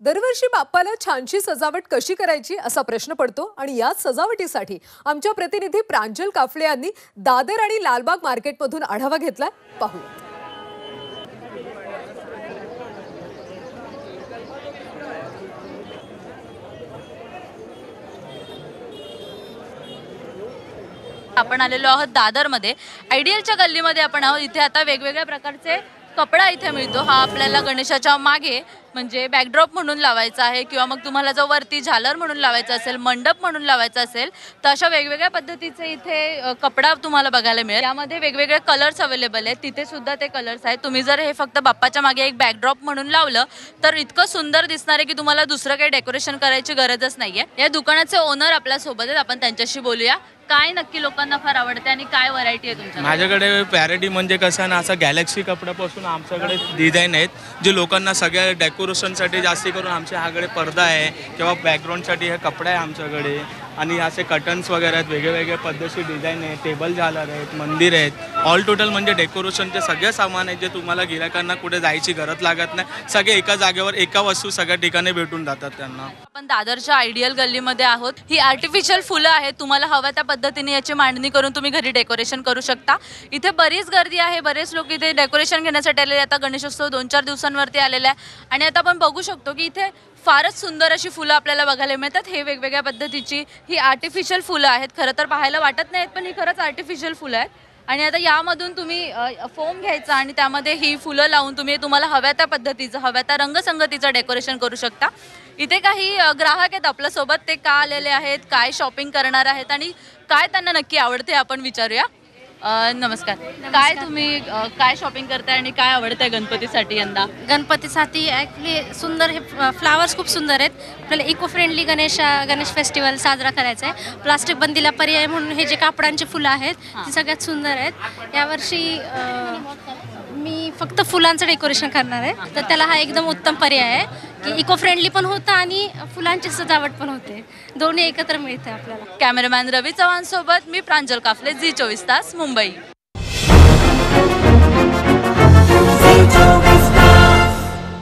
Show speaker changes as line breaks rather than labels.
दरवर्षी बाप्पाला छानशी सजावट कशी करायची असा प्रश्न पडतो आणि याच सजावटीसाठी आमच्या प्रतिनिधी प्रांजल काफले यांनी दादर आणि लालबाग मार्केटमधून आढावा घेतला. पाहूया.
आपण आलेलो आहोत दादरमध्ये आयडियलच्या गल्लीमध्ये आपण आहोत. इथे आता वेगवेगळ्या प्रकारचे कपडा इथे मिळतो. हा आपल्याला गणेशाच्या मागे म्हणजे बॅकड्रॉप म्हणून लावायचा आहे किंवा मग तुम्हाला जो वरती झालर म्हणून लावायचा असेल, मंडप म्हणून लावायचा असेल तर अशा वेगवेगळ्या पद्धतीचे इथे कपडा तुम्हाला बघायला मिळेल. यामध्ये वेगवेगळे कलर्स अवेलेबल आहेत. तिथे सुद्धा ते कलर्स आहेत. तुम्ही जर हे फक्त बाप्पाच्या मागे एक बॅकड्रॉप म्हणून लावलं तर इतकं सुंदर दिसणार आहे की तुम्हाला दुसरं काही डेकोरेशन करायची गरजच नाहीये. या दुकानाचे ओनर आपल्या सोबत आहेत. आपण त्यांच्याशी बोलूया. काय नक्की लोकांना फार आवडते आणि काय व्हरायटी आहे तुमच्या?
माझ्याकडे पॅरेडी म्हणजे कसं ना, असं गॅलेक्सी कपड्यापासून आमच्याकडे डिझाईन आहेत जे लोकांना सगळ्या डेकोरेशनसाठी जास्ती करून आमच्याकडे पडदा आहे किंवा बॅकग्राऊंडसाठी हे कपडा आहे आमच्याकडे. आणि असे कर्टन्स वगैरे आहेत, वेगळे पद्धतीचे डिझाईन आहेत, टेबल झालर आहेत, मंदिर आहेत. ऑल टोटल म्हणजे डेकोरेशनचे सगळे सामान आहेत जे तुम्हाला गिरायकांना कुठे जायची गरज लागत नाही. सगळे एका जागेवर एका वस्तू सगळ्या ठिकाणी भेटून जातात त्यांना.
आपण दादरच्या आयडियल गल्लीमध्ये आहोत. ही आर्टिफिशियल फुलं आहेत. तुम्हाला हव्या त्या पद्धतीने याची मांडणी करून तुम्ही घरी डेकोरेशन करू शकता. इथे बरीच गर्दी आहे. बरेच लोक इथे डेकोरेशन घेण्यासाठी आलेले. आता गणेशोत्सव 2-4 दिवसांवरती आलेला आहे आणि आता आपण बघू शकतो की इथे फारच सुंदर अशी फुलं आपल्याला बघायला मिळतात. हे वेगवेगळ्या पद्धतीची ही आर्टिफिशियल फुलं आहेत. खरं तर पाहायला वाटत नाहीत पण ही खरंच आर्टिफिशियल फुलं आहेत. आणि आता यामधून तुम्ही फोम घ्यायचा आणि त्यामध्ये ही फुलं लावून तुम्ही तुम्हाला हव्या त्या पद्धतीचं, हव्या त्या रंगसंगतीचं डेकोरेशन करू शकता. इथे काही ग्राहक आहेत आपल्यासोबत. ते का आलेले आहेत, काय शॉपिंग करणार आहेत आणि काय त्यांना नक्की आवडते आपण विचारूया. नमस्कार. काय तुम्ही काय शॉपिंग करताय आणि काय आवडतंय गणपतीसाठी यंदा?
गणपतीसाठी ॲक्च्युली सुंदर हे फ्लावर्स खूप सुंदर आहेत. आपल्याला इको फ्रेंडली गणेश फेस्टिवल साजरा करायचा आहे. प्लास्टिक बंदीला पर्याय म्हणून हे जे कापडांची फुलं आहेत ती सगळ्यात सुंदर आहेत. यावर्षी मी फक्त फुलांचं डेकोरेशन करणार आहे तर त्याला हा एकदम उत्तम पर्याय आहे की इको फ्रेंडली पण होतं आणि फुलांची सजावट पण होते. दोन्ही एकत्र मिळते आपल्याला.
कॅमेरामॅन रवी चव्हाण सोबत मी प्रांजल काफले, झी 24 तास, मुंबई.